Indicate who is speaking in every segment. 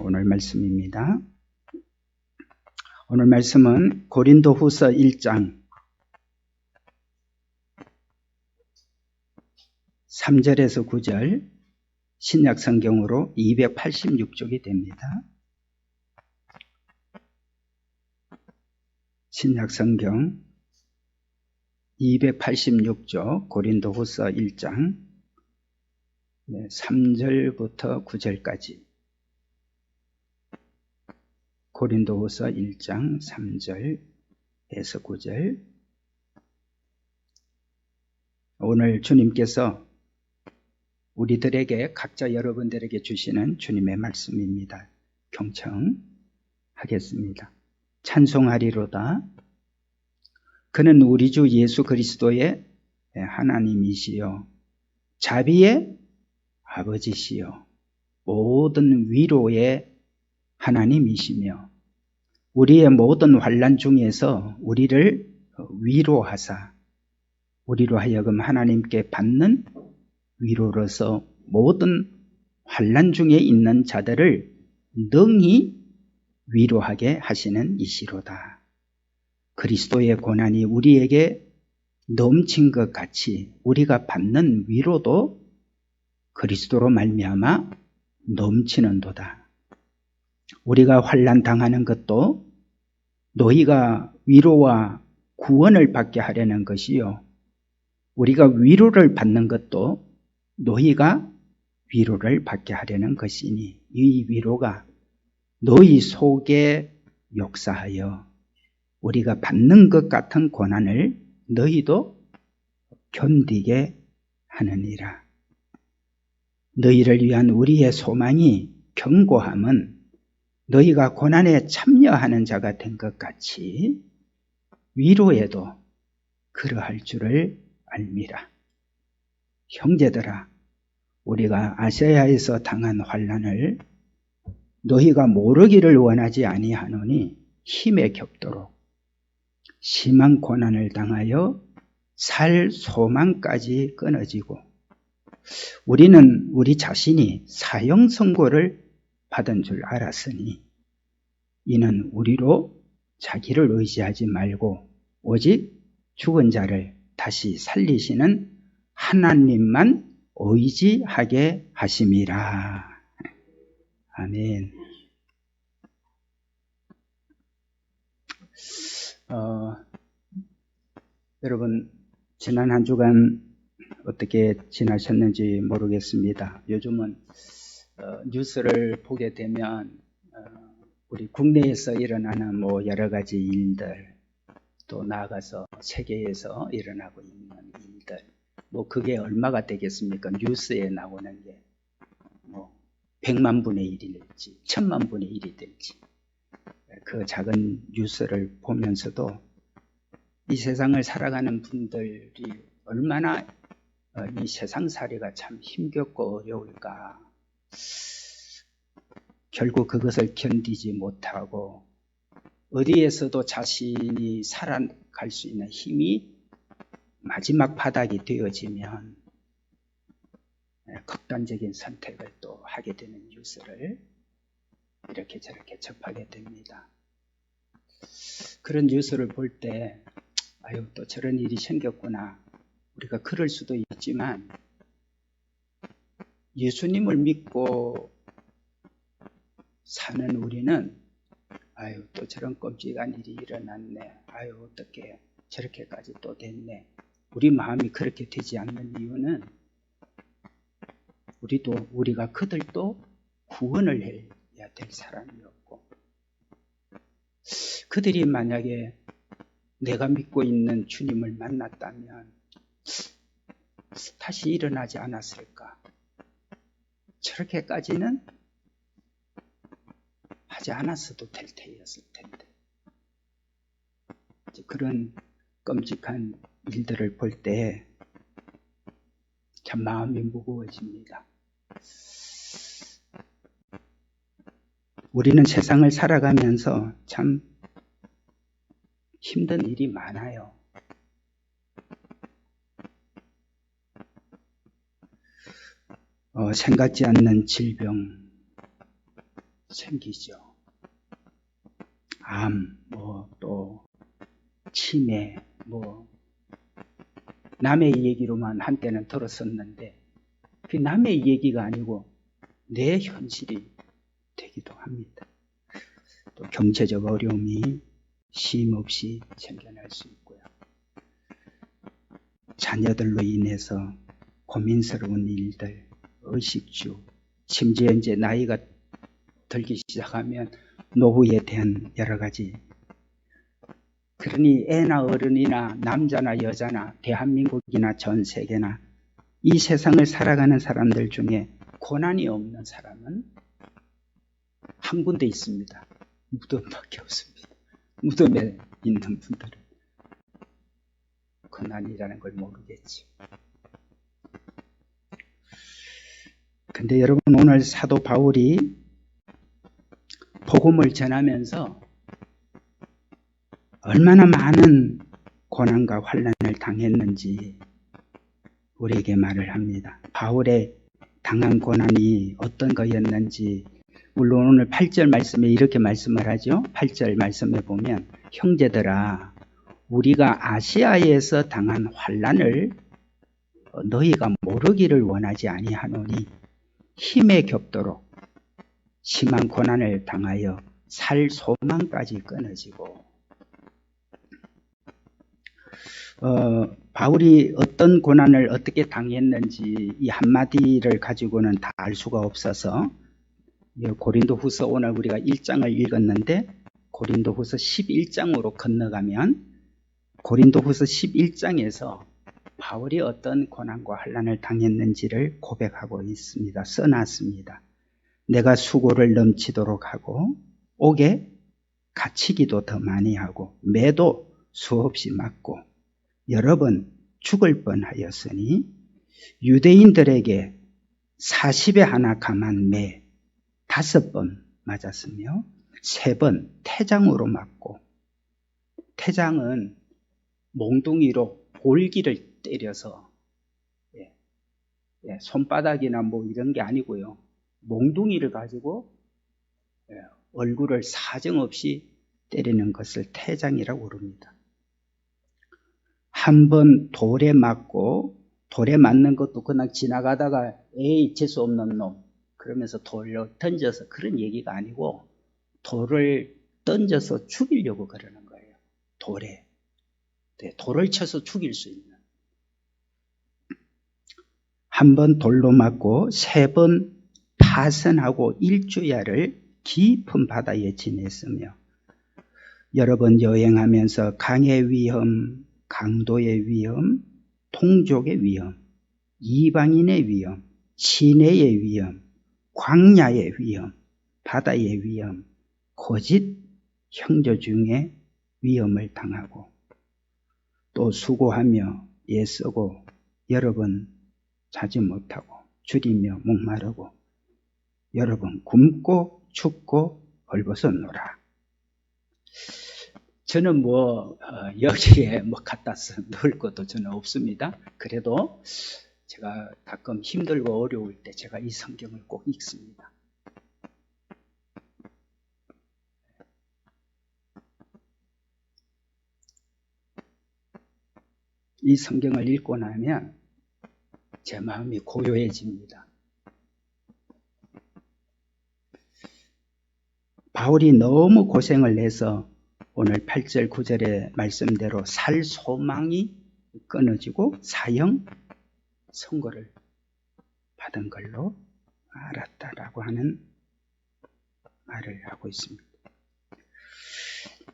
Speaker 1: 오늘 말씀입니다. 오늘 말씀은 고린도후서 1장 3절에서 9절 신약 성경으로 286쪽이 됩니다. 신약 성경 286쪽 고린도후서 1장 3절부터 9절까지 고린도후서 1장 3절에서 9절. 오늘 주님께서 우리들에게 각자 여러분들에게 주시는 주님의 말씀입니다. 경청하겠습니다. 찬송하리로다. 그는 우리 주 예수 그리스도의 하나님이시요 자비의 아버지시요 모든 위로의 하나님이시며 우리의 모든 환난 중에서 우리를 위로하사 우리로 하여금 하나님께 받는 위로로서 모든 환난 중에 있는 자들을 능히 위로하게 하시는 이시로다. 그리스도의 고난이 우리에게 넘친 것 같이 우리가 받는 위로도 그리스도로 말미암아 넘치는도다. 우리가 환난 당하는 것도 너희가 위로와 구원을 받게 하려는 것이요 우리가 위로를 받는 것도 너희가 위로를 받게 하려는 것이니 이 위로가 너희 속에 역사하여 우리가 받는 것 같은 고난을 너희도 견디게 하느니라. 너희를 위한 우리의 소망이 견고함은 너희가 고난에 참여하는 자가 된 것 같이 위로에도 그러할 줄을 알미라. 형제들아, 우리가 아시아에서 당한 환난을 너희가 모르기를 원하지 아니하노니 힘에 겹도록 심한 고난을 당하여 살 소망까지 끊어지고 우리는 우리 자신이 사형 선고를 받은 줄 알았으니 이는 우리로 자기를 의지하지 말고 오직 죽은 자를 다시 살리시는 하나님만 의지하게 하심이라. 아멘. 여러분 지난 한 주간 어떻게 지나셨는지 모르겠습니다. 요즘은 뉴스를 보게 되면 우리 국내에서 일어나는 여러 가지 일들 또 나아가서 세계에서 일어나고 있는 일들 그게 얼마가 되겠습니까? 뉴스에 나오는 게 100만 분의 1이 될지 1000만 분의 1이 될지 그 작은 뉴스를 보면서도 이 세상을 살아가는 분들이 얼마나 이 세상살이가 참 힘겹고 어려울까. 결국 그것을 견디지 못하고 어디에서도 자신이 살아갈 수 있는 힘이 마지막 바닥이 되어지면 극단적인 선택을 또 하게 되는 뉴스를 이렇게 저렇게 접하게 됩니다. 그런 뉴스를 볼 때 또 저런 일이 생겼구나. 우리가 그럴 수도 있지만 예수님을 믿고 사는 우리는 또 저런 끔찍한 일이 일어났네. 어떻게 저렇게까지 또 됐네. 우리 마음이 그렇게 되지 않는 이유는 우리가 그들도 구원을 해야 될 사람이었고 그들이 만약에 내가 믿고 있는 주님을 만났다면 다시 일어나지 않았을까? 저렇게까지는 하지 않았어도 될 테였을 텐데. 그런 끔찍한 일들을 볼 때 참 마음이 무거워집니다. 우리는 세상을 살아가면서 참 힘든 일이 많아요. 생각지 않는 질병, 생기죠. 암, 또 치매, 남의 얘기로만 한때는 들었었는데 그 남의 얘기가 아니고 내 현실이 되기도 합니다. 또 경제적 어려움이 쉼없이 생겨날 수 있고요. 자녀들로 인해서 고민스러운 일들, 의식주, 심지어 이제 나이가 들기 시작하면 노후에 대한 여러 가지. 그러니 애나 어른이나 남자나 여자나 대한민국이나 전 세계나 이 세상을 살아가는 사람들 중에 고난이 없는 사람은 한 군데 있습니다. 무덤밖에 없습니다. 무덤에 있는 분들은 고난이라는 걸 모르겠지. 근데 여러분, 오늘 사도 바울이 복음을 전하면서 얼마나 많은 고난과 환난을 당했는지 우리에게 말을 합니다. 바울의 당한 고난이 어떤 거였는지, 물론 오늘 8절 말씀에 이렇게 말씀을 하죠. 8절 말씀에 보면, 형제들아, 우리가 아시아에서 당한 환난을 너희가 모르기를 원하지 아니하노니 힘에 겹도록 심한 고난을 당하여 살 소망까지 끊어지고. 바울이 어떤 고난을 어떻게 당했는지 이 한마디를 가지고는 다 알 수가 없어서 고린도후서, 오늘 우리가 1장을 읽었는데 고린도후서 11장으로 건너가면 고린도후서 11장에서 바울이 어떤 고난과 환난을 당했는지를 고백하고 있습니다. 써놨습니다. 내가 수고를 넘치도록 하고 옥에 갇히기도 더 많이 하고 매도 수없이 맞고 여러 번 죽을 뻔하였으니 유대인들에게 40에 하나 감한 매 5번 맞았으며 3번 태장으로 맞고, 태장은 몽둥이로 볼기를 때려서 손바닥이나 이런 게 아니고요. 몽둥이를 가지고 얼굴을 사정없이 때리는 것을 태장이라고 부릅니다. 한 번 돌에 맞고, 돌에 맞는 것도 그냥 지나가다가 에이 재수 없는 놈 그러면서 돌로 던져서 그런 얘기가 아니고 돌을 던져서 죽이려고 그러는 거예요. 돌에. 돌을 쳐서 죽일 수 있는. 한 번 돌로 맞고 3번 파선하고 일주야를 깊은 바다에 지냈으며 여러 번 여행하면서 강의 위험, 강도의 위험, 통족의 위험, 이방인의 위험, 시내의 위험, 광야의 위험, 바다의 위험, 거짓 형제 중에 위험을 당하고 또 수고하며 애쓰고 여러 번 자지 못하고 줄이며 목마르고 여러 번 굶고 춥고 헐벗었노라. 저는 여기에 갖다 넣을 것도 저는 없습니다. 그래도 제가 가끔 힘들고 어려울 때 제가 이 성경을 꼭 읽습니다. 이 성경을 읽고 나면 제 마음이 고요해집니다. 바울이 너무 고생을 해서 오늘 8절 9절의 말씀대로 살 소망이 끊어지고 사형 선고를 받은 걸로 알았다라고 하는 말을 하고 있습니다.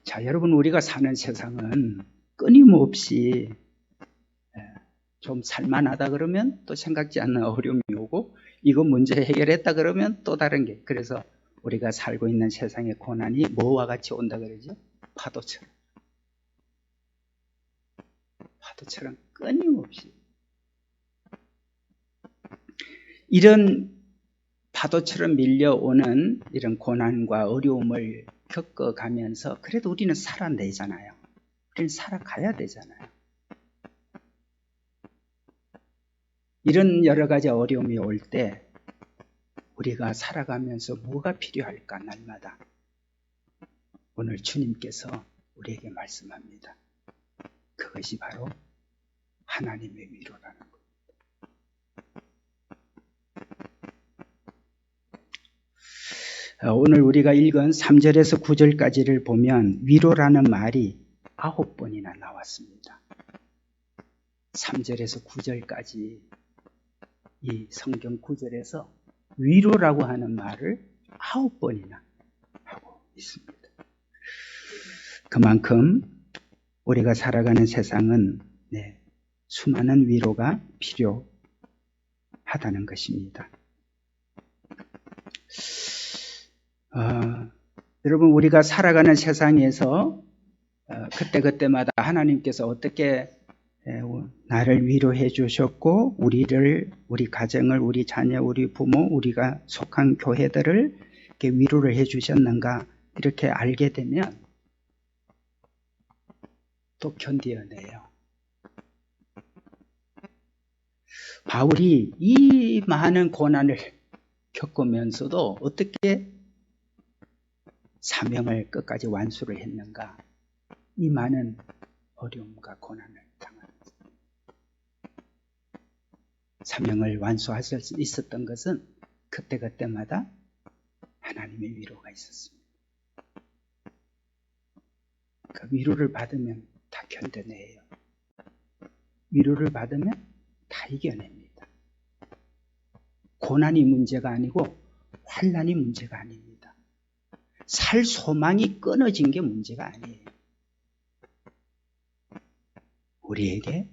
Speaker 1: 자, 여러분, 우리가 사는 세상은 끊임없이 좀 살만하다 그러면 또 생각지 않는 어려움이 오고 이거 문제 해결했다 그러면 또 다른 게, 그래서 우리가 살고 있는 세상의 고난이 뭐와 같이 온다 그러죠? 파도처럼 끊임없이. 이런 파도처럼 밀려오는 이런 고난과 어려움을 겪어가면서 그래도 우리는 살아내잖아요. 우리는 살아가야 되잖아요. 이런 여러 가지 어려움이 올 때 우리가 살아가면서 뭐가 필요할까 날마다 오늘 주님께서 우리에게 말씀합니다. 그것이 바로 하나님의 위로라는 겁니다. 오늘 우리가 읽은 3절에서 9절까지를 보면 위로라는 말이 9번이나 나왔습니다. 3절에서 9절까지 이 성경 9절에서 위로라고 하는 말을 9번이나 하고 있습니다. 그만큼 우리가 살아가는 세상은 수많은 위로가 필요하다는 것입니다. 여러분, 우리가 살아가는 세상에서 그때그때마다 하나님께서 어떻게 나를 위로해 주셨고 우리를, 우리 가정을, 우리 자녀, 우리 부모, 우리가 속한 교회들을 이렇게 위로를 해 주셨는가 이렇게 알게 되면 또 견뎌내요. 바울이 이 많은 고난을 겪으면서도 어떻게 사명을 끝까지 완수를 했는가? 이 많은 어려움과 고난을 당하면서 사명을 완수할 수 있었던 것은 그때그때마다 하나님의 위로가 있었습니다. 그 위로를 받으면 다 견뎌내요. 위로를 받으면 다 이겨냅니다. 고난이 문제가 아니고 환난이 문제가 아닙니다. 살 소망이 끊어진 게 문제가 아니에요. 우리에게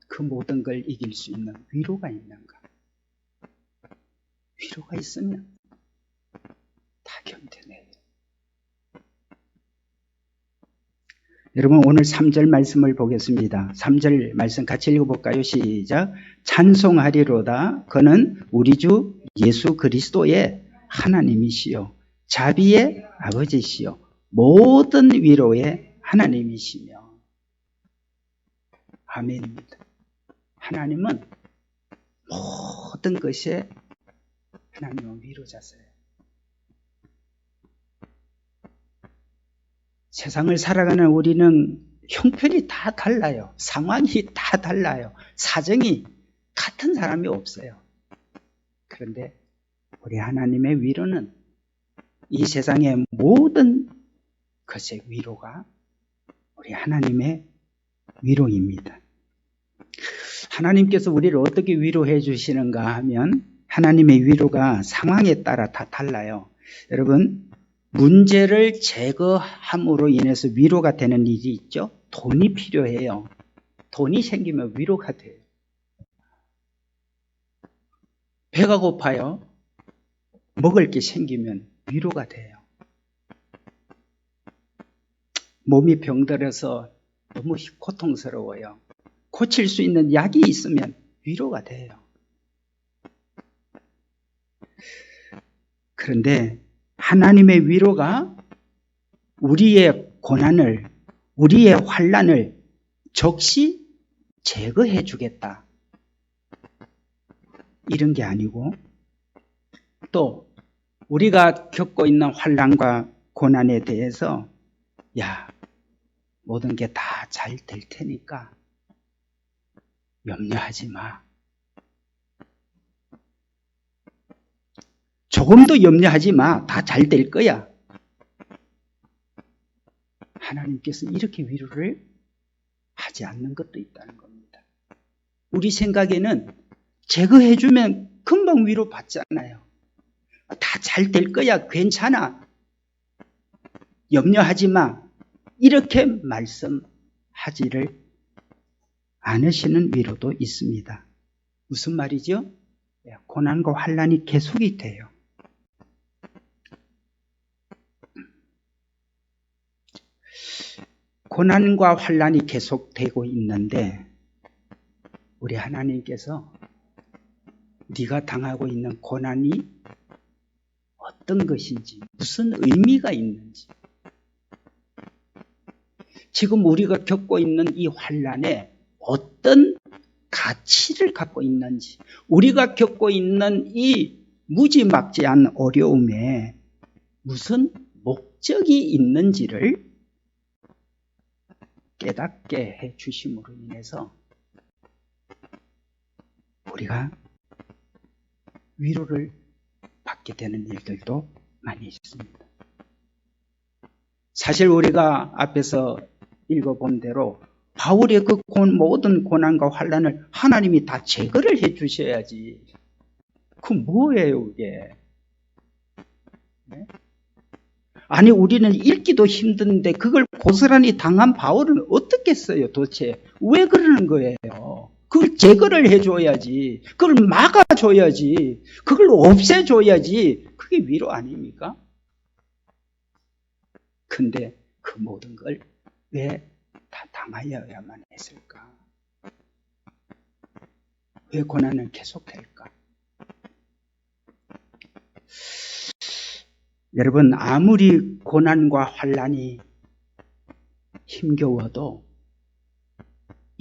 Speaker 1: 그 모든 걸 이길 수 있는 위로가 있는가? 위로가 있으면 다 견뎌내요. 여러분, 오늘 3절 말씀을 보겠습니다. 3절 말씀 같이 읽어볼까요? 시작. 찬송하리로다. 그는 우리 주 예수 그리스도의 하나님이시요 자비의 아버지시요 모든 위로의 하나님이시며. 아멘입니다. 하나님은 모든 것에 하나님은 위로자세요. 세상을 살아가는 우리는 형편이 다 달라요. 상황이 다 달라요. 사정이 같은 사람이 없어요. 그런데 우리 하나님의 위로는 이 세상의 모든 것의 위로가 우리 하나님의 위로입니다. 하나님께서 우리를 어떻게 위로해 주시는가 하면 하나님의 위로가 상황에 따라 다 달라요. 여러분, 문제를 제거함으로 인해서 위로가 되는 일이 있죠. 돈이 필요해요. 돈이 생기면 위로가 돼요. 배가 고파요. 먹을 게 생기면 위로가 돼요. 몸이 병들어서 너무 고통스러워요. 고칠 수 있는 약이 있으면 위로가 돼요. 그런데 하나님의 위로가 우리의 고난을, 우리의 환난을 적시 제거해 주겠다. 이런 게 아니고 또 우리가 겪고 있는 환난과 고난에 대해서 모든 게 다 잘 될 테니까 염려하지 마. 조금도 염려하지 마. 다 잘 될 거야. 하나님께서 이렇게 위로를 하지 않는 것도 있다는 겁니다. 우리 생각에는 제거해주면 금방 위로 받잖아요. 다 잘 될 거야. 괜찮아. 염려하지 마. 이렇게 말씀하지를 않으시는 위로도 있습니다. 무슨 말이죠? 고난과 환난이 계속이 돼요. 고난과 환난이 계속되고 있는데 우리 하나님께서 네가 당하고 있는 고난이 어떤 것인지, 무슨 의미가 있는지, 지금 우리가 겪고 있는 이 환난에 어떤 가치를 갖고 있는지, 우리가 겪고 있는 이 무지막지한 어려움에 무슨 목적이 있는지를 깨닫게 해 주심으로 인해서 우리가 위로를 받게 되는 일들도 많이 있습니다. 사실 우리가 앞에서 읽어본 대로 바울의 그 모든 고난과 환난을 하나님이 다 제거를 해 주셔야지. 그 뭐예요 그게? 네? 아니 우리는 읽기도 힘든데 그걸 고스란히 당한 바울은 어떻겠어요 도대체? 왜 그러는 거예요? 그걸 제거를 해줘야지. 그걸 막아줘야지. 그걸 없애줘야지. 그게 위로 아닙니까? 근데 그 모든 걸 왜 다 당하여야만 했을까? 왜 고난은 계속될까? 여러분 아무리 고난과 환난이 힘겨워도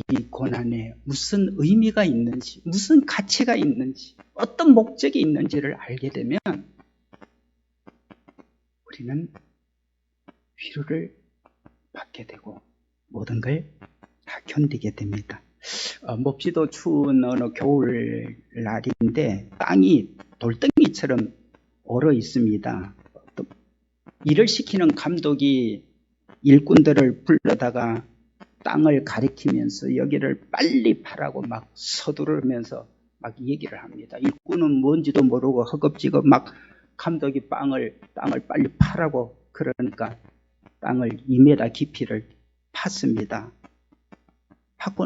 Speaker 1: 이 고난에 무슨 의미가 있는지, 무슨 가치가 있는지, 어떤 목적이 있는지를 알게 되면 우리는 위로를 받게 되고 모든 걸 다 견디게 됩니다. 몹시도 추운 어느 겨울날인데 땅이 돌덩이처럼 얼어 있습니다. 일을 시키는 감독이 일꾼들을 불러다가 땅을 가리키면서 여기를 빨리 파라고 막 서두르면서 막 얘기를 합니다. 일꾼은 뭔지도 모르고 허겁지겁 막 감독이 땅을 빨리 파라고 그러니까 땅을 2m 깊이를 팠습니다. 파고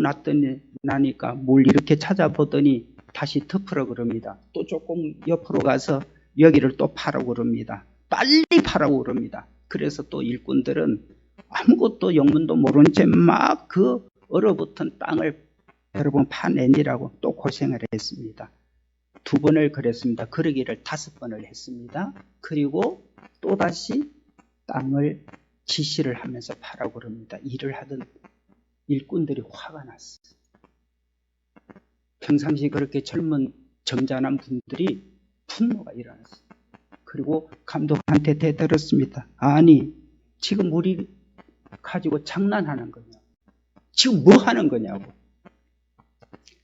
Speaker 1: 나니까 뭘 이렇게 찾아보더니 다시 덮으라고 그럽니다. 또 조금 옆으로 가서 여기를 또 파라고 그럽니다. 빨리 파라고 그럽니다. 그래서 또 일꾼들은 아무것도 영문도 모른 채 막 그 얼어붙은 땅을 여러분 파내니라고 또 고생을 했습니다. 2번을 그랬습니다. 그러기를 5번을 했습니다. 그리고 또다시 땅을 지시를 하면서 파라고 그럽니다. 일을 하던 일꾼들이 화가 났어요. 평상시 그렇게 젊은 점잖은 분들이 분노가 일어났어요. 그리고 감독한테 대들었습니다. 아니 지금 우리 가지고 장난하는 거냐? 지금 뭐 하는 거냐고.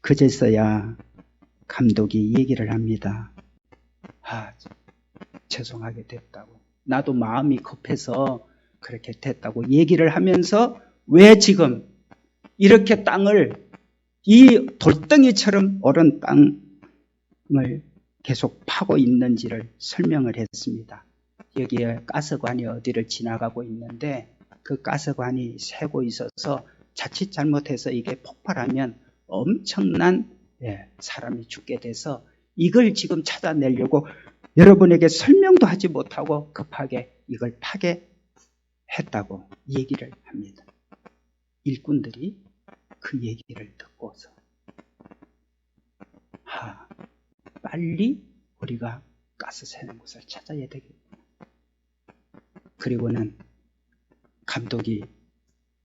Speaker 1: 그제서야 감독이 얘기를 합니다. 죄송하게 됐다고. 나도 마음이 급해서 그렇게 됐다고 얘기를 하면서 왜 지금 이렇게 땅을 이 돌덩이처럼 얼은 땅을 계속 파고 있는지를 설명을 했습니다. 여기에 가스관이 어디를 지나가고 있는데 그 가스관이 새고 있어서 자칫 잘못해서 이게 폭발하면 엄청난 사람이 죽게 돼서 이걸 지금 찾아내려고 여러분에게 설명도 하지 못하고 급하게 이걸 파게 했다고 얘기를 합니다. 일꾼들이 그 얘기를 듣고서 빨리 우리가 가스 새는 곳을 찾아야 되겠구나. 그리고는 감독이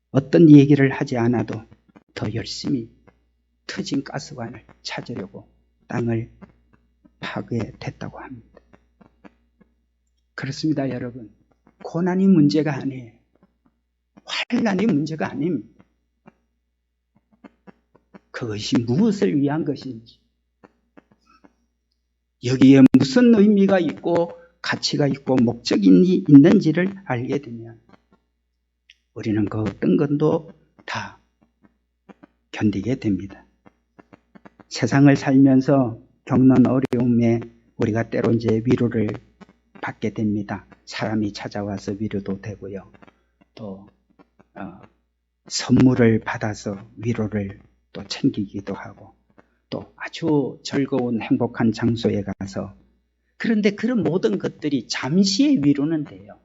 Speaker 1: 어떤 얘기를 하지 않아도 더 열심히 터진 가스관을 찾으려고 땅을 파게 됐다고 합니다. 그렇습니다, 여러분. 고난이 문제가 아니에요. 환난이 문제가 아닙니다. 그것이 무엇을 위한 것인지, 여기에 무슨 의미가 있고 가치가 있고 목적이 있는지를 알게 되면 우리는 그 어떤 것도 다 견디게 됩니다. 세상을 살면서 겪는 어려움에 우리가 때로 이제 위로를 받게 됩니다. 사람이 찾아와서 위로도 되고요. 또 선물을 받아서 위로를 또 챙기기도 하고 또 아주 즐거운 행복한 장소에 가서 그런데 그런 모든 것들이 잠시의 위로는 돼요.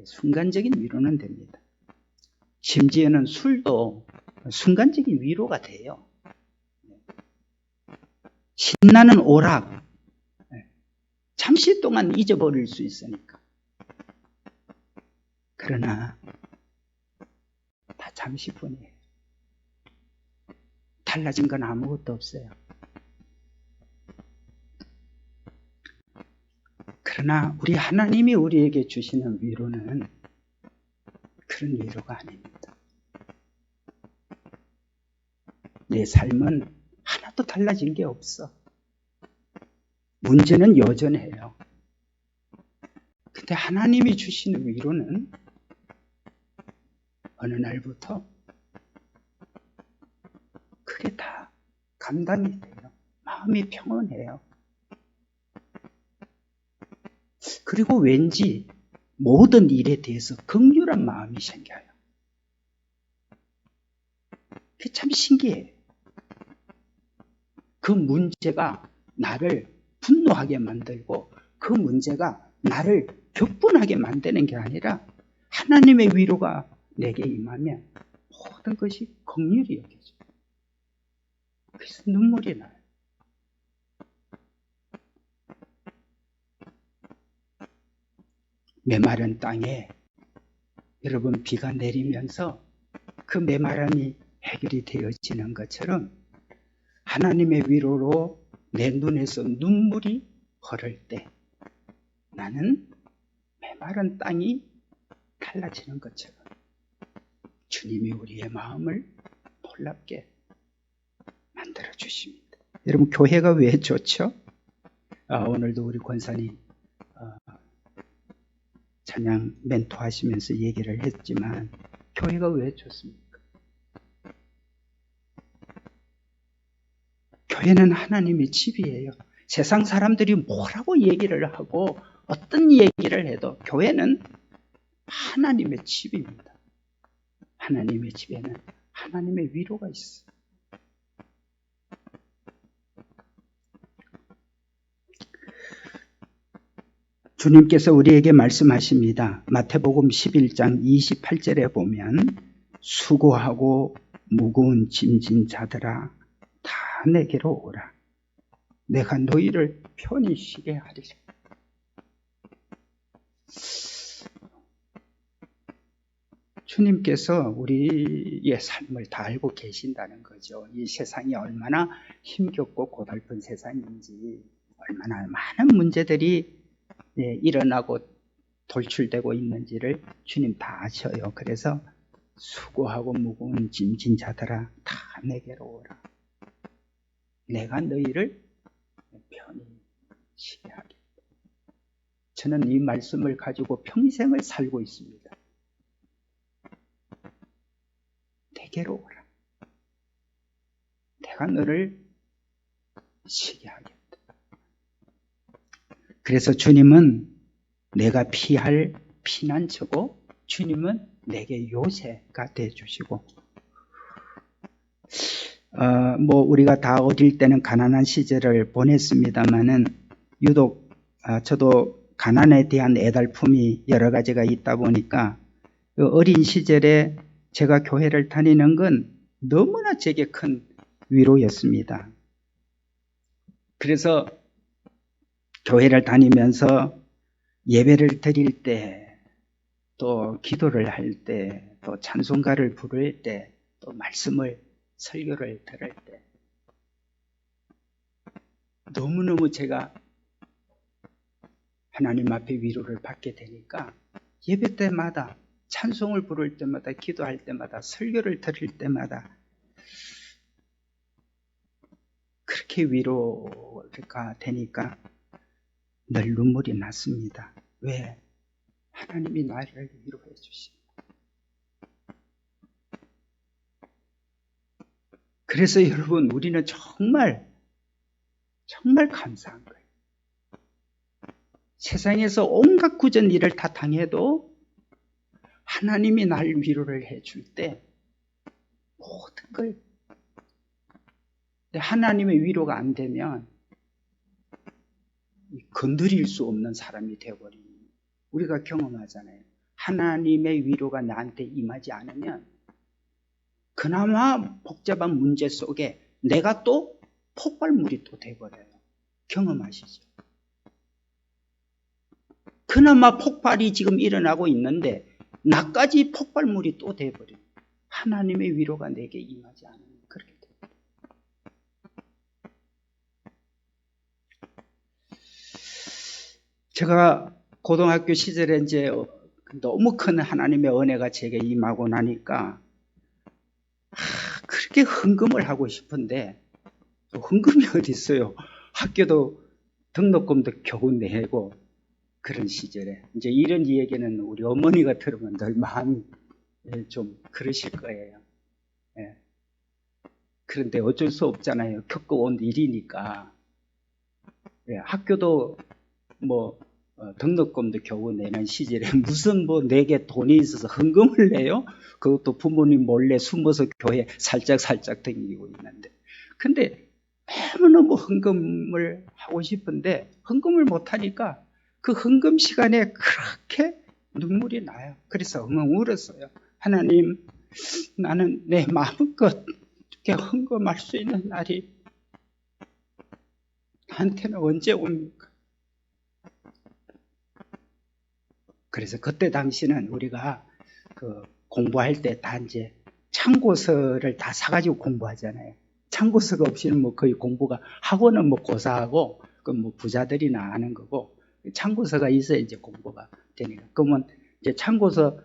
Speaker 1: 순간적인 위로는 됩니다. 심지어는 술도 순간적인 위로가 돼요. 신나는 오락 잠시 동안 잊어버릴 수 있으니까. 그러나 다 잠시뿐이에요. 달라진 건 아무것도 없어요. 그러나 우리 하나님이 우리에게 주시는 위로는 그런 위로가 아닙니다. 내 삶은 하나도 달라진 게 없어. 문제는 여전해요. 근데 하나님이 주시는 위로는 어느 날부터 그게 다 감당이 돼요. 마음이 평온해요. 그리고 왠지 모든 일에 대해서 긍휼한 마음이 생겨요. 그게 참 신기해요. 그 문제가 나를 분노하게 만들고 그 문제가 나를 격분하게 만드는 게 아니라 하나님의 위로가 내게 임하면 모든 것이 긍휼히 여겨져요. 그래서 눈물이 나요. 메마른 땅에 여러분 비가 내리면서 그 메마름이 해결이 되어지는 것처럼 하나님의 위로로 내 눈에서 눈물이 흐를 때 나는 메마른 땅이 달라지는 것처럼 주님이 우리의 마음을 놀랍게 만들어 주십니다. 여러분 교회가 왜 좋죠? 오늘도 우리 권사님 찬양 멘토하시면서 얘기를 했지만 교회가 왜 좋습니까? 교회는 하나님의 집이에요. 세상 사람들이 뭐라고 얘기를 하고 어떤 얘기를 해도 교회는 하나님의 집입니다. 하나님의 집에는 하나님의 위로가 있어요. 주님께서 우리에게 말씀하십니다. 마태복음 11장 28절에 보면 수고하고 무거운 짐진 자들아 다 내게로 오라. 내가 너희를 편히 쉬게 하리라. 주님께서 우리의 삶을 다 알고 계신다는 거죠. 이 세상이 얼마나 힘겹고 고달픈 세상인지, 얼마나 많은 문제들이 일어나고 돌출되고 있는지를 주님 다 아셔요. 그래서 수고하고 무거운 짐진 자들아 다 내게로 오라. 내가 너희를 편히 쉬게 하겠다. 저는 이 말씀을 가지고 평생을 살고 있습니다. 내게로 오라. 내가 너를 쉬게 하겠다. 그래서 주님은 내가 피할 피난처고 주님은 내게 요새가 되어주시고 우리가 다 어릴 때는 가난한 시절을 보냈습니다마는 유독 저도 가난에 대한 애달픔이 여러 가지가 있다 보니까 그 어린 시절에 제가 교회를 다니는 건 너무나 제게 큰 위로였습니다. 그래서 교회를 다니면서 예배를 드릴 때, 또 기도를 할 때, 또 찬송가를 부를 때, 또 말씀을 설교를 들을 때 너무너무 제가 하나님 앞에 위로를 받게 되니까 예배 때마다 찬송을 부를 때마다 기도할 때마다 설교를 들을 때마다 그렇게 위로가 되니까 늘 눈물이 났습니다. 왜? 하나님이 나를 위로해 주십니다. 그래서 여러분 우리는 정말 감사한 거예요. 세상에서 온갖 굳은 일을 다 당해도 하나님이 날 위로를 해줄 때 모든 걸 하나님의 위로가 안 되면 건드릴 수 없는 사람이 되어버립니다. 우리가 경험하잖아요. 하나님의 위로가 나한테 임하지 않으면 그나마 복잡한 문제 속에 내가 또 폭발물이 또 돼버려요. 경험하시죠? 그나마 폭발이 지금 일어나고 있는데 나까지 폭발물이 또 돼버려요. 하나님의 위로가 내게 임하지 않으면 그렇게 돼요. 제가 고등학교 시절에 이제 너무 큰 하나님의 은혜가 제게 임하고 나니까 그렇게 헌금을 하고 싶은데 헌금이 어디 있어요. 학교도 등록금도 겨우 내고 그런 시절에 이제 이런 이야기는 우리 어머니가 들으면 늘 마음이 좀 그러실 거예요. 예. 그런데 어쩔 수 없잖아요. 겪어온 일이니까. 예, 학교도 뭐 등록금도 겨우 내는 시절에 무슨 뭐 내게 돈이 있어서 헌금을 내요? 그것도 부모님 몰래 숨어서 교회 살짝 다니고 있는데. 근데 너무너무 헌금을 하고 싶은데 헌금을 못하니까 그 헌금 시간에 그렇게 눈물이 나요. 그래서 엉엉 울었어요. 하나님, 나는 내 마음껏 이렇게 헌금할 수 있는 날이 나한테는 언제 옵니까? 그래서 그때 당시는 우리가 그 공부할 때 다 이제 참고서를 다 사가지고 공부하잖아요. 참고서가 없이는 뭐 거의 공부가 학원은 뭐 고사하고 그 뭐 부자들이나 하는 거고 참고서가 있어야 이제 공부가 되니까. 그러면 이제 참고서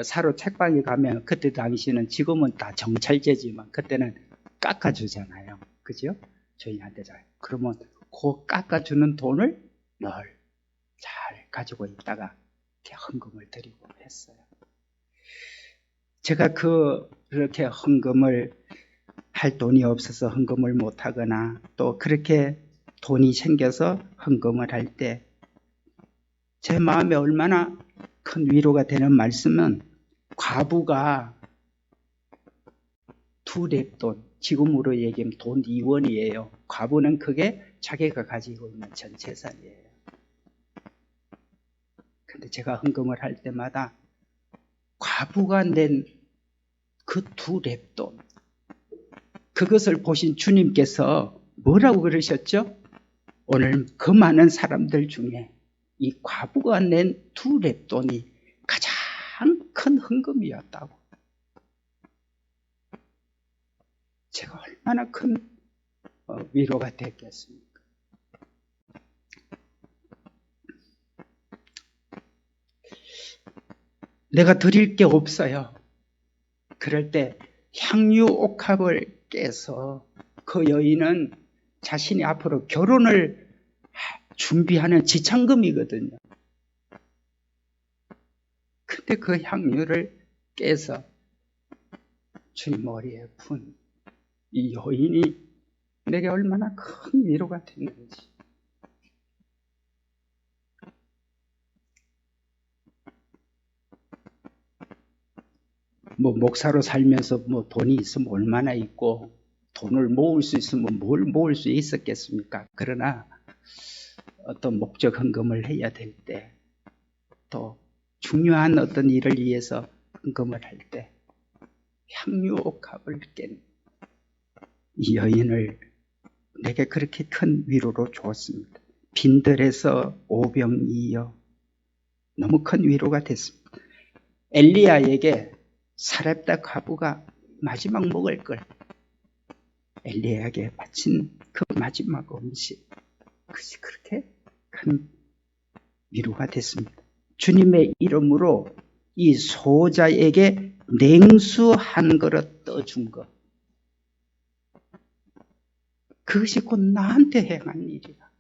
Speaker 1: 사러 책방에 가면 그때 당시는 지금은 다 정찰제지만 그때는 깎아주잖아요. 그죠? 저희한테 잘. 그러면 그 깎아주는 돈을 늘 잘 가지고 있다가 이렇게 헌금을 드리고 했어요. 제가 그렇게 헌금을 할 돈이 없어서 헌금을 못 하거나 또 그렇게 돈이 생겨서 헌금을 할 때 제 마음에 얼마나 큰 위로가 되는 말씀은 과부가 2렙돈, 지금으로 얘기하면 돈 2원이에요. 과부는 그게 자기가 가지고 있는 전 재산이에요. 근데 제가 헌금을 할 때마다 과부가 낸 그 2렙돈, 그것을 보신 주님께서 뭐라고 그러셨죠? 오늘 그 많은 사람들 중에 이 과부가 낸 2렙돈이 가장 큰 헌금이었다고. 제가 얼마나 큰 위로가 됐겠습니까? 내가 드릴 게 없어요. 그럴 때 향유 옥합을 깨서 그 여인은 자신이 앞으로 결혼을 준비하는 지참금이거든요. 근데 그 향유를 깨서 주님 머리에 푼 이 여인이 내게 얼마나 큰 위로가 됐는지. 뭐 목사로 살면서 뭐 돈이 있으면 얼마나 있고 돈을 모을 수 있으면 뭘 모을 수 있었겠습니까? 그러나 어떤 목적 헌금을 해야 될 때, 또 중요한 어떤 일을 위해서 헌금을 할 때 향유 옥합을 깬 이 여인을 내게 그렇게 큰 위로로 주었습니다. 빈들에서 오병이어 너무 큰 위로가 됐습니다. 엘리야에게 사렙다 과부가 마지막 먹을 걸 엘리야에게 바친 그 마지막 음식, 그것이 그렇게 큰 위로가 됐습니다. 주님의 이름으로 이 소자에게 냉수 한 그릇 떠준 것, 그것이 곧 나한테 행한 일이라.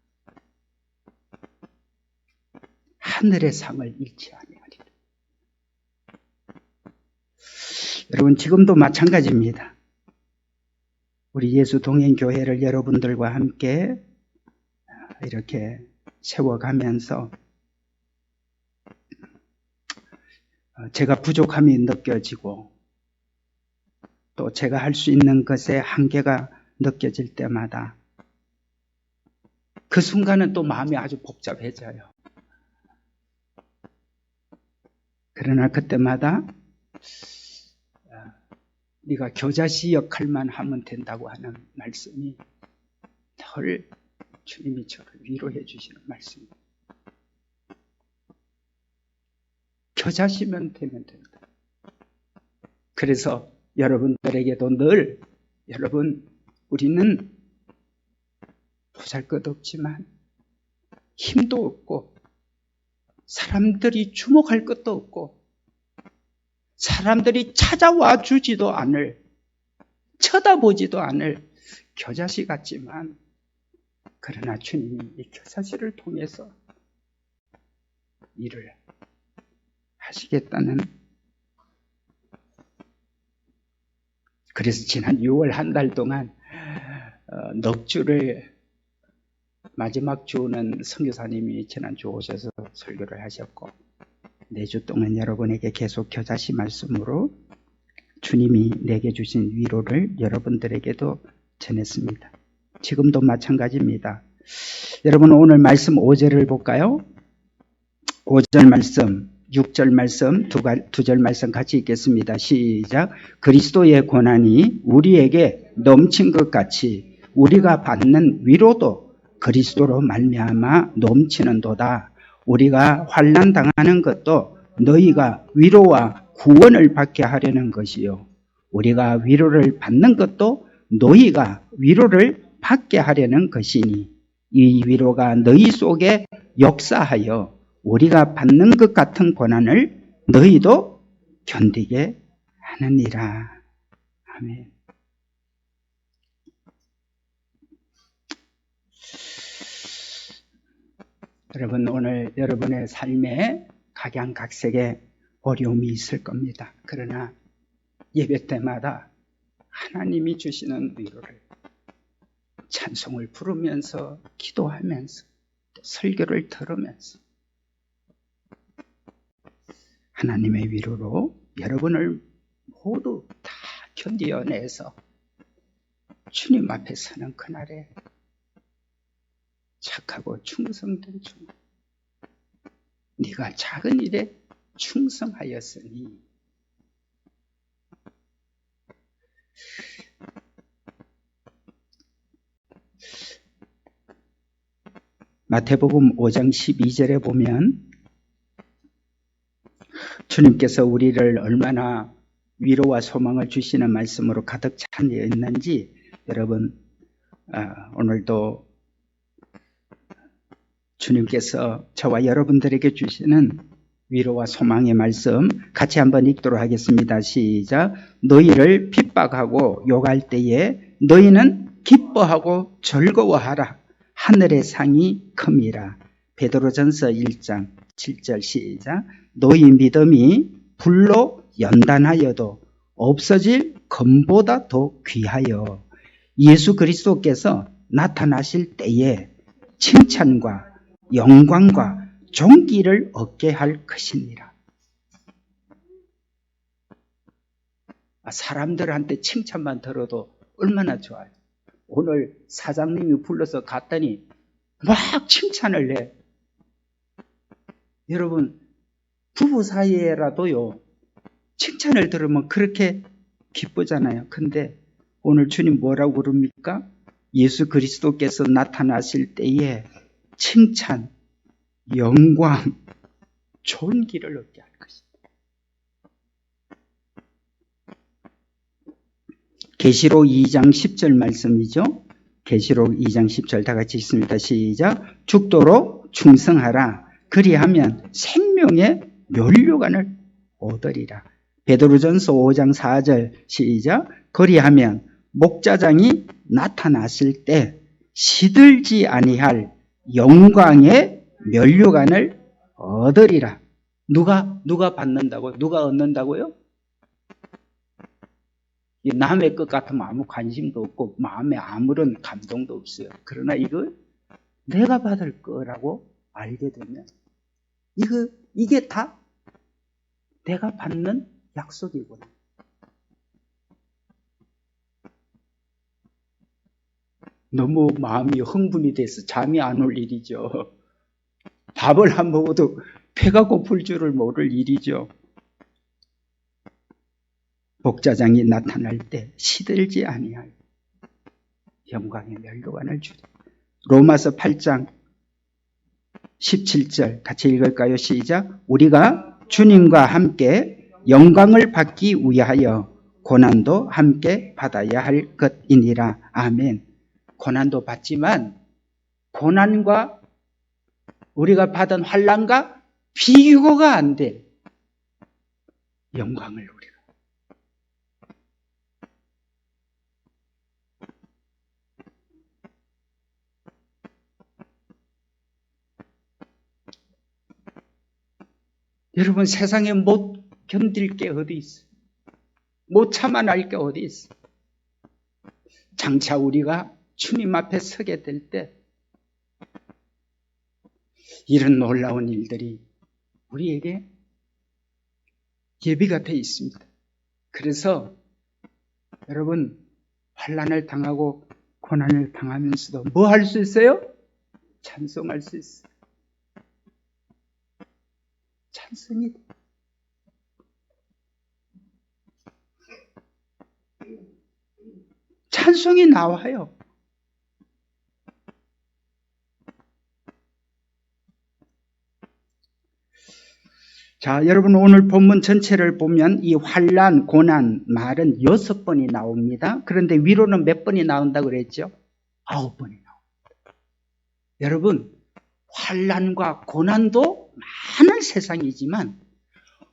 Speaker 1: 하늘의 상을 잃지 아니하리라. 여러분, 지금도 마찬가지입니다. 우리 예수 동행교회를 여러분들과 함께 이렇게 세워가면서 제가 부족함이 느껴지고 또 제가 할 수 있는 것에 한계가 느껴질 때마다 그 순간은 또 마음이 아주 복잡해져요. 그러나 그때마다 네가 겨자씨 역할만 하면 된다고 하는 말씀이 늘 주님이 저를 위로해 주시는 말씀입니다. 겨자씨면 되면 된다. 그래서 여러분들에게도 늘 여러분, 우리는 보잘것없지만 힘도 없고 사람들이 주목할 것도 없고 사람들이 찾아와 주지도 않을, 쳐다보지도 않을 겨자씨 같지만, 그러나 주님이 이 겨자씨를 통해서 일을 하시겠다는, 그래서 지난 6월 한 달 동안 넉 주를, 마지막 주는 선교사님이 지난주 오셔서 설교를 하셨고 4주 동안 여러분에게 계속 겨자씨 말씀으로 주님이 내게 주신 위로를 여러분들에게도 전했습니다. 지금도 마찬가지입니다. 여러분, 오늘 말씀 5절을 볼까요? 5절 말씀, 6절 말씀, 두 절 말씀 같이 읽겠습니다. 시작. 그리스도의 고난이 우리에게 넘친 것 같이 우리가 받는 위로도 그리스도로 말미암아 넘치는도다. 우리가 환난 당하는 것도 너희가 위로와 구원을 받게 하려는 것이요, 우리가 위로를 받는 것도 너희가 위로를 받게 하려는 것이니 이 위로가 너희 속에 역사하여 우리가 받는 것 같은 고난을 너희도 견디게 하느니라. 아멘. 여러분, 오늘 여러분의 삶에 각양각색의 어려움이 있을 겁니다. 그러나 예배 때마다 하나님이 주시는 위로를 찬송을 부르면서, 기도하면서, 또 설교를 들으면서 하나님의 위로로 여러분을 모두 다 견디어내서 주님 앞에 서는 그날에 착하고 충성된 주, 네가 작은 일에 충성하였으니. 마태복음 5장 12절에 보면 주님께서 우리를 얼마나 위로와 소망을 주시는 말씀으로 가득 찬 있는지 여러분, 오늘도 주님께서 저와 여러분들에게 주시는 위로와 소망의 말씀 같이 한번 읽도록 하겠습니다. 시작. 너희를 핍박하고 욕할 때에 너희는 기뻐하고 즐거워하라. 하늘의 상이 큼이라. 베드로전서 1장 7절 시작. 너희 믿음이 불로 연단하여도 없어질 금보다 더 귀하여 예수 그리스도께서 나타나실 때에 칭찬과 영광과 존귀를 얻게 할 것이니라. 사람들한테 칭찬만 들어도 얼마나 좋아요. 오늘 사장님이 불러서 갔더니 막 칭찬을 해. 여러분, 부부 사이에라도요, 칭찬을 들으면 그렇게 기쁘잖아요. 근데 오늘 주님 뭐라고 그럽니까? 예수 그리스도께서 나타나실 때에 칭찬, 영광, 존귀를 얻게 할 것이다. 계시록 2장 10절 말씀이죠. 계시록 2장 10절 다 같이 읽습니다. 시작. 죽도록 충성하라. 그리하면 생명의 면류관을 얻으리라. 베드로전서 5장 4절 시작. 그리하면 목자장이 나타났을 때 시들지 아니할 영광의 면류관을 얻으리라. 누가 받는다고요? 누가 얻는다고요? 남의 것 같으면 아무 관심도 없고 마음에 아무런 감동도 없어요. 그러나 이걸 내가 받을 거라고 알게 되면 이게 다 내가 받는 약속이구나. 너무 마음이 흥분이 돼서 잠이 안 올 일이죠. 밥을 안 먹어도 배가 고플 줄을 모를 일이죠. 목자장이 나타날 때 시들지 아니할 영광의 면류관을 주리. 로마서 8장 17절 같이 읽을까요? 시작. 우리가 주님과 함께 영광을 받기 위하여 고난도 함께 받아야 할 것이니라. 아멘. 고난도 받지만 고난과 우리가 받은 환난과 비교가 안 될 영광을 우리가 여러분 세상에 못 견딜 게 어디 있어? 못 참아낼 게 어디 있어? 장차 우리가 주님 앞에 서게 될 때 이런 놀라운 일들이 우리에게 예비가 되어 있습니다. 그래서 여러분 환난을 당하고 고난을 당하면서도 뭐 할 수 있어요? 찬송할 수 있어요. 찬송이 찬송이 나와요. 자, 여러분 오늘 본문 전체를 보면 이 환난, 고난 말은 6번이 나옵니다. 그런데 위로는 몇 번이 나온다고 그랬죠? 9번이 나옵니다. 여러분 환난과 고난도 많은 세상이지만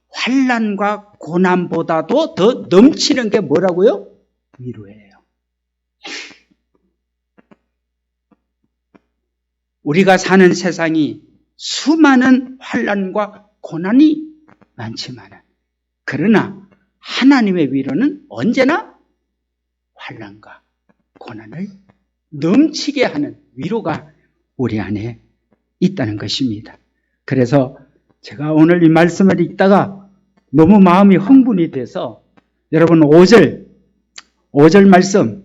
Speaker 1: 환난과 고난보다도 더 넘치는 게 뭐라고요? 위로예요. 우리가 사는 세상이 수많은 환난과 고난이 많지만 그러나 하나님의 위로는 언제나 환난과 고난을 넘치게 하는 위로가 우리 안에 있다는 것입니다. 그래서 제가 오늘 이 말씀을 읽다가 너무 마음이 흥분이 돼서 여러분 5절 말씀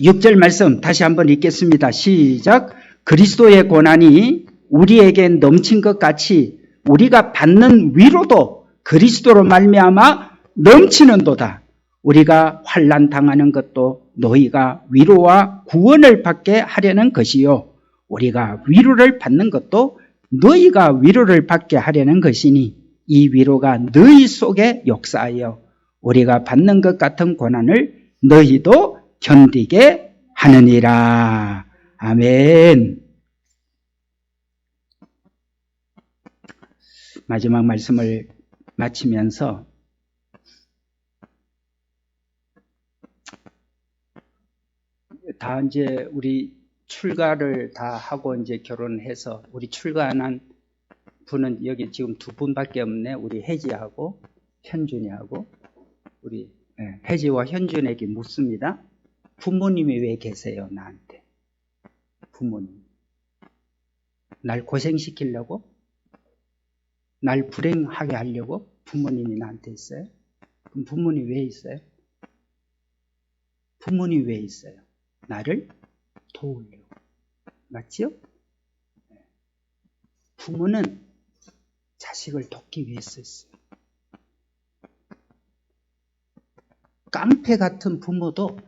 Speaker 1: 6절 말씀 다시 한번 읽겠습니다. 시작. 그리스도의 고난이 우리에게 넘친 것 같이 우리가 받는 위로도 그리스도로 말미암아 넘치는도다. 우리가 환난 당하는 것도 너희가 위로와 구원을 받게 하려는 것이요 우리가 위로를 받는 것도 너희가 위로를 받게 하려는 것이니 이 위로가 너희 속에 역사하여 우리가 받는 것 같은 고난을 너희도 견디게 하느니라. 아멘. 마지막 말씀을 마치면서 다 이제 우리 출가를 다 하고 이제 결혼해서 우리 출가한 분은 여기 지금 2분밖에 없네. 우리 혜지하고 현준이하고 우리 혜지와 현준에게 묻습니다. 부모님이 왜 계세요? 나한테. 부모님. 날 고생시키려고? 날 불행하게 하려고 부모님이 나한테 있어요? 그럼 부모님 왜 있어요? 부모님 왜 있어요? 나를 도우려고. 맞죠? 부모는 자식을 돕기 위해서 있어요. 깡패 같은 부모도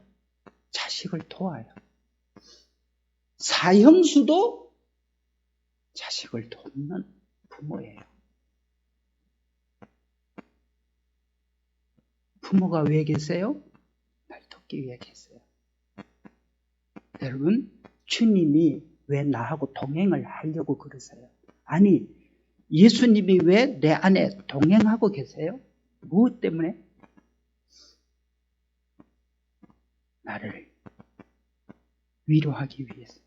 Speaker 1: 자식을 도와요. 사형수도 자식을 돕는 부모예요. 부모가 왜 계세요? 날 돕기 위해 계세요. 여러분, 주님이 왜 나하고 동행을 하려고 그러세요? 아니, 예수님이 왜 내 안에 동행하고 계세요? 무엇 때문에? 나를 위로하기 위해서.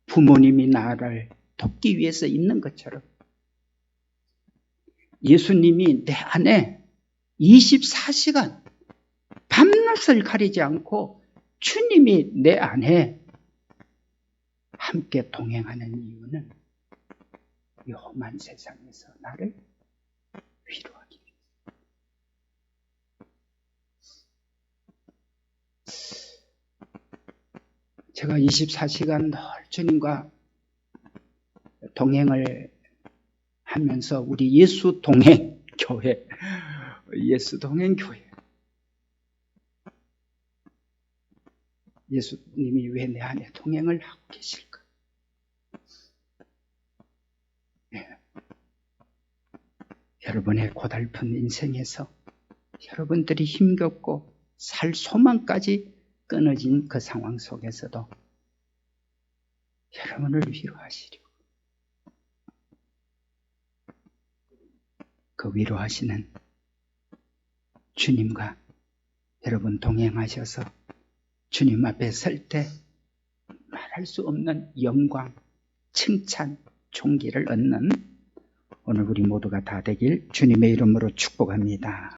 Speaker 1: 부모님이 나를 돕기 위해서 있는 것처럼 예수님이 내 안에 24시간 밤낮을 가리지 않고 주님이 내 안에 함께 동행하는 이유는 이 험한 세상에서 나를 위로하기 위해서. 제가 24시간 늘 주님과 동행을 하면서 우리 예수 동행 교회, 예수 동행 교회. 예수님이 왜 내 안에 동행을 하고 계실까? 네. 여러분의 고달픈 인생에서 여러분들이 힘겹고 살 소망까지 끊어진 그 상황 속에서도 여러분을 위로하시려고. 그 위로하시는 주님과 여러분 동행하셔서 주님 앞에 설 때 말할 수 없는 영광, 칭찬, 존귀를 얻는 오늘 우리 모두가 다 되길 주님의 이름으로 축복합니다.